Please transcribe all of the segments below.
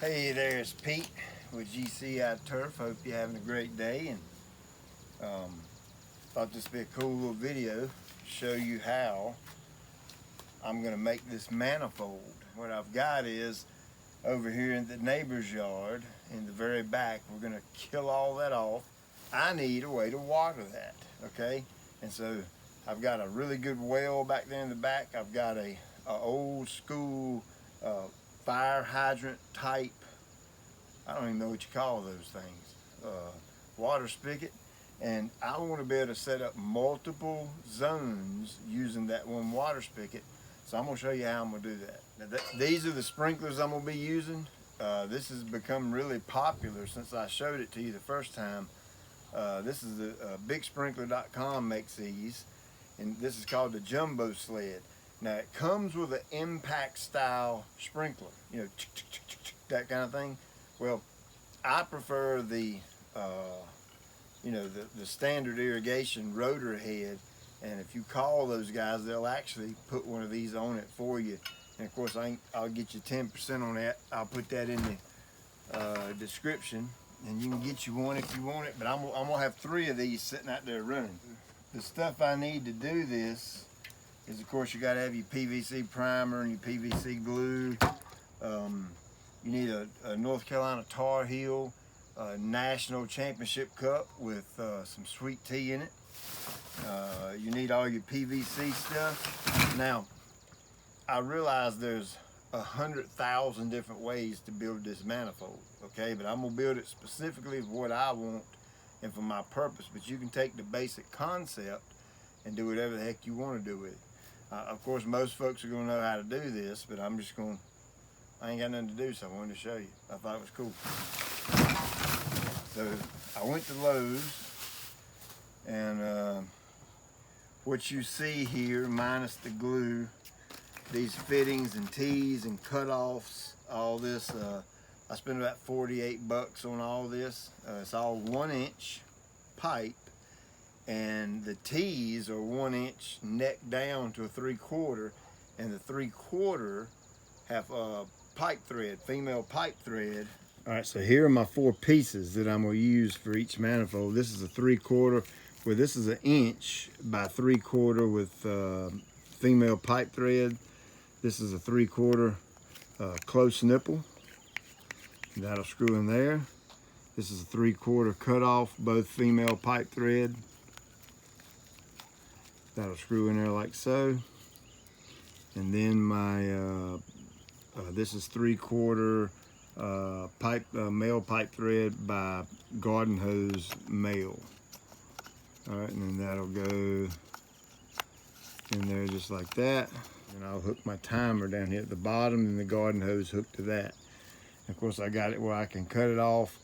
Hey there, it's Pete with GCI Turf. Hope you're having a great day, and thought this would be a cool little video to show you how I'm going to make this manifold. What I've got is over here in the neighbor's yard in the very back. We're going to kill all that off. I need a way to water that, okay? And so I've got a really good well back there in the back. I've got a old school fire hydrant type, I don't even know what you call those things, water spigot. And I want to be able to set up multiple zones using that one water spigot. So I'm going to show you how I'm going to do that. Now these are the sprinklers I'm going to be using. This has become really popular since I showed it to you the first time. This is bigsprinkler.com makes these, and this is called the Jumbo Sled. Now it comes with an impact style sprinkler, you know, that kind of thing. Well, I prefer the the standard irrigation rotor head, and if you call those guys, they'll actually put one of these on it for you. And of course, I'll get you 10% on that. I'll put that in the description, and you can get you one if you want it. But I'm gonna have 3 of these sitting out there running. The stuff I need to do this is, of course, you got to have your PVC primer and your PVC glue. You need a North Carolina Tar Heel National Championship cup with some sweet tea in it. You need all your PVC stuff. Now, I realize there's 100,000 different ways to build this manifold, okay? But I'm gonna build it specifically for what I want and for my purpose. But you can take the basic concept and do whatever the heck you want to do with it. Of course, most folks are gonna know how to do this, but I ain't got nothing to do, so I wanted to show you. I thought it was cool. So I went to Lowe's, and what you see here, minus the glue, these fittings and tees and cutoffs, all this, I spent about 48 bucks on all this. It's all 1-inch pipe, and the tees are 1-inch neck down to a 3/4, and the 3/4 have pipe thread, female pipe thread. All right, so here are my 4 pieces that I'm gonna use for each manifold. This is a 3/4, where this is 1 inch by 3/4 with female pipe thread. This is a 3/4 close nipple. That'll screw in there. This is a 3/4 cut off, both female pipe thread. That'll screw in there like so. And then my this is 3/4 male pipe thread by garden hose male. All right, and then that'll go in there just like that. And I'll hook my timer down here at the bottom, and the garden hose hooked to that. And of course, I got it where I can cut it off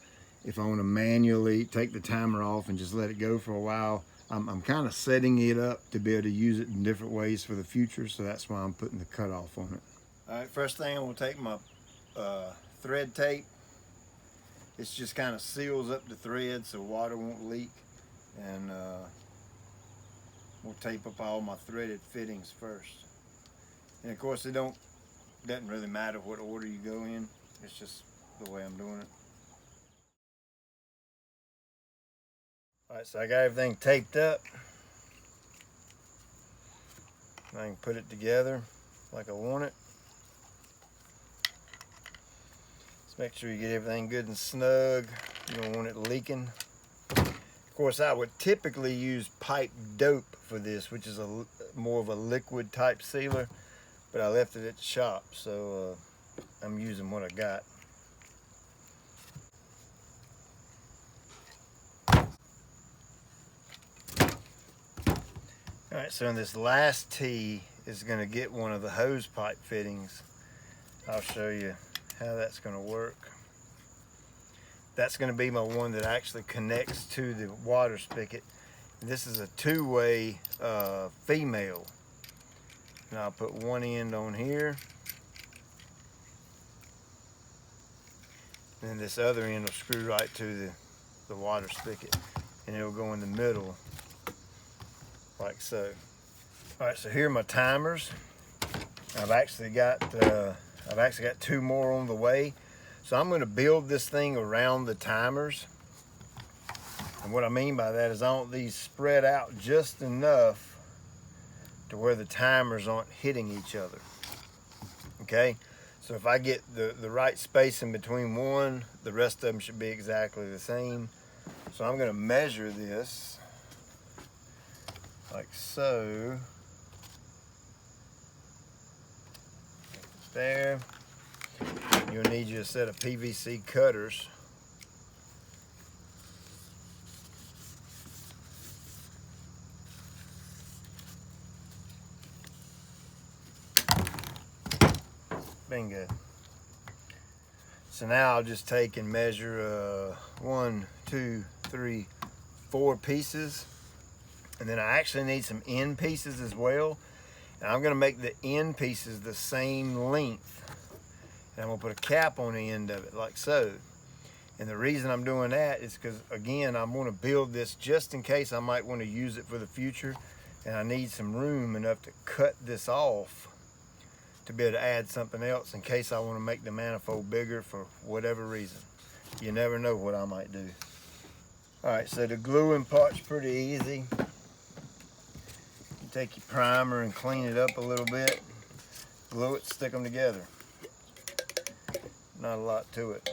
if I want to manually take the timer off and just let it go for a while. I'm kind of setting it up to be able to use it in different ways for the future, so that's why I'm putting the cutoff on it. All right, first thing I'm gonna take my thread tape. This just kind of seals up the thread so water won't leak, and we'll tape up all my threaded fittings first. And of course, doesn't really matter what order you go in. It's just the way I'm doing it. All right, so I got everything taped up. I can put it together like I want it. Just make sure you get everything good and snug. You don't want it leaking. Of course, I would typically use pipe dope for this, which is more of a liquid type sealer, but I left it at the shop, so I'm using what I got. All right, so in this last tee is going to get one of the hose pipe fittings. I'll show you how that's going to work. That's going to be my one that actually connects to the water spigot. This is a 2-way female. And I'll put one end on here. And this other end will screw right to the water spigot. And it'll go in the middle like so. All right, so here are my timers. I've actually got 2 more on the way. So I'm going to build this thing around the timers. And what I mean by that is I want these spread out just enough to where the timers aren't hitting each other. Okay? So if I get the right space in between one, the rest of them should be exactly the same. So I'm going to measure this like so. There. You'll need you a set of PVC cutters. Bingo. So now I'll just take and measure 1, 2, 3, 4 pieces. And then I actually need some end pieces as well. And I'm going to make the end pieces the same length. And I'm going to put a cap on the end of it like so. And the reason I'm doing that is because, again, I'm going to build this just in case I might want to use it for the future. And I need some room enough to cut this off to be able to add something else in case I want to make the manifold bigger for whatever reason. You never know what I might do. Alright, so the gluing part's pretty easy. You take your primer and clean it up a little bit. Glue it, stick them together. Not a lot to it.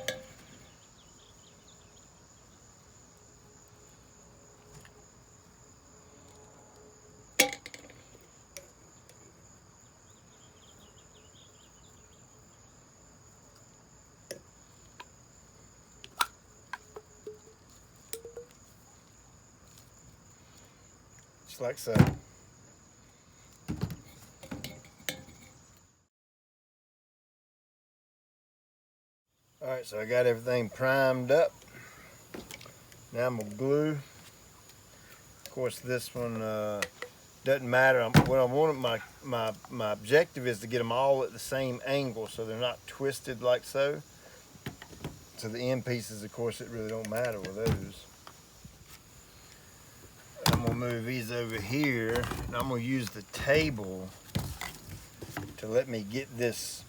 Just like so. Alright, so I got everything primed up. Now I'm going to glue. Of course, this one doesn't matter. What I want, my objective is to get them all at the same angle so they're not twisted like so. So the end pieces, of course, it really don't matter with those. I'm going to move these over here, and I'm going to use the table to let me get this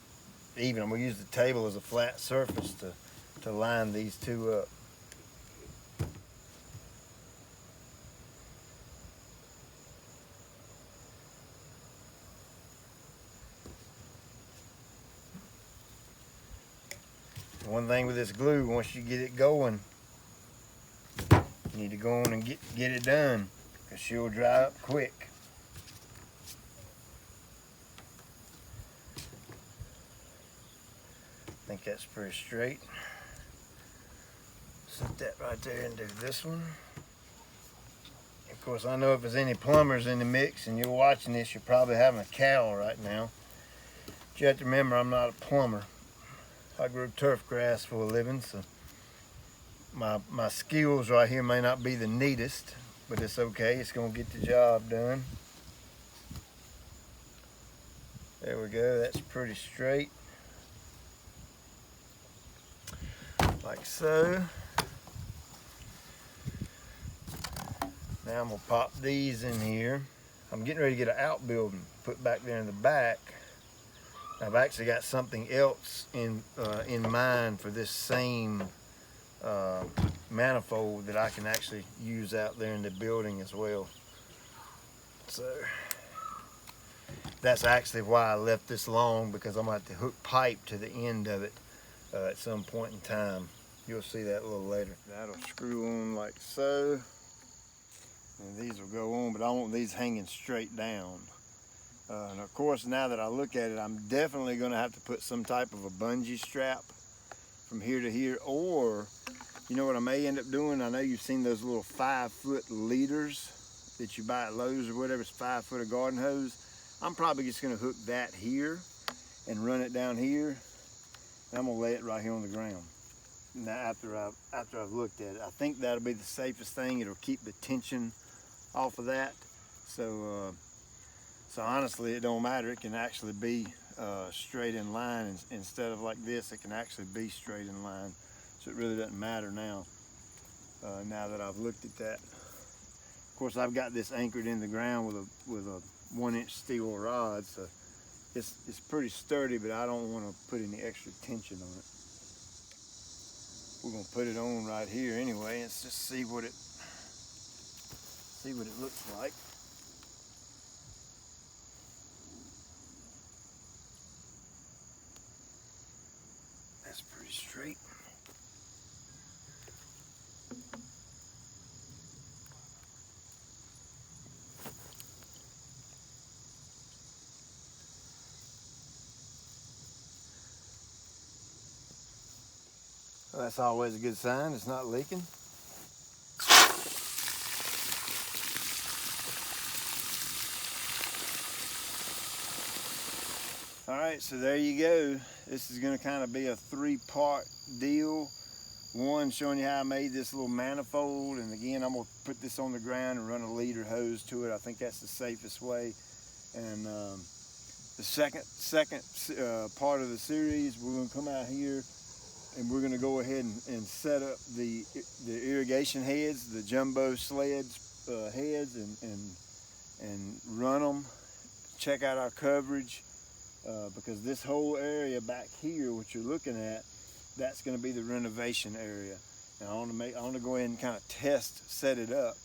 even. I'm going to use the table as a flat surface to line these two up. One thing with this glue, once you get it going, you need to go on and get it done, because she'll dry up quick. I think that's pretty straight. Set that right there and do this one. Of course, I know if there's any plumbers in the mix and you're watching this, you're probably having a cowl right now. But you have to remember, I'm not a plumber. I grow turf grass for a living, so my skills right here may not be the neatest, but it's okay. It's going to get the job done. There we go. That's pretty straight. Like so. Now I'm going to pop these in here. I'm getting ready to get an outbuilding put back there in the back. I've actually got something else in mind for this same manifold that I can actually use out there in the building as well. So that's actually why I left this long, because I'm going to have to hook pipe to the end of it at some point in time. You'll see that a little later. That'll screw on like so, and these will go on, but I want these hanging straight down. And of course, now that I look at it, I'm definitely going to have to put some type of a bungee strap from here to here. Or, you know what I may end up doing? I know you've seen those little 5-foot leaders that you buy at Lowe's or whatever. It's 5 foot of garden hose. I'm probably just going to hook that here and run it down here. And I'm going to lay it right here on the ground. Now, after I've looked at it, I think that'll be the safest thing. It'll keep the tension off of that. So honestly, it don't matter. It can actually be straight in line instead of like this. It can actually be straight in line. So it really doesn't matter now. Now that I've looked at that. Of course, I've got this anchored in the ground with a 1-inch steel rod. So it's pretty sturdy, but I don't want to put any extra tension on it. we're gonna put it on right here anyway, and just see what it looks like. That's pretty straight. Well, that's always a good sign. It's not leaking. All right, so there you go. This is going to kind of be a three-part deal. One, showing you how I made this little manifold, and again, I'm going to put this on the ground and run a leader hose to it. I think that's the safest way. And the second part of the series, we're going to come out here and we're going to go ahead and set up the irrigation heads, the jumbo sled heads, and run them. Check out our coverage. Because this whole area back here, what you're looking at, that's going to be the renovation area. And I want to go ahead and kind of set it up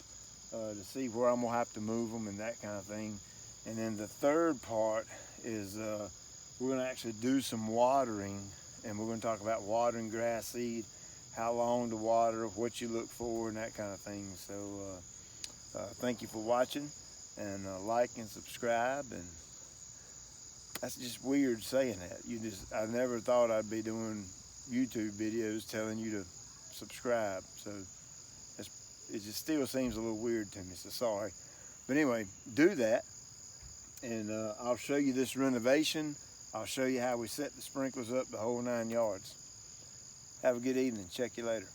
to see where I'm going to have to move them and that kind of thing. And then the third part is we're going to actually do some watering, and we're going to talk about watering grass seed, how long to water, what you look for, and that kind of thing. So thank you for watching, and like and subscribe. And that's just weird saying that. I never thought I'd be doing YouTube videos telling you to subscribe. So it just still seems a little weird to me, so sorry. But anyway, do that, and I'll show you this renovation. I'll show you how we set the sprinklers up, the whole 9 yards. Have a good evening. Check you later.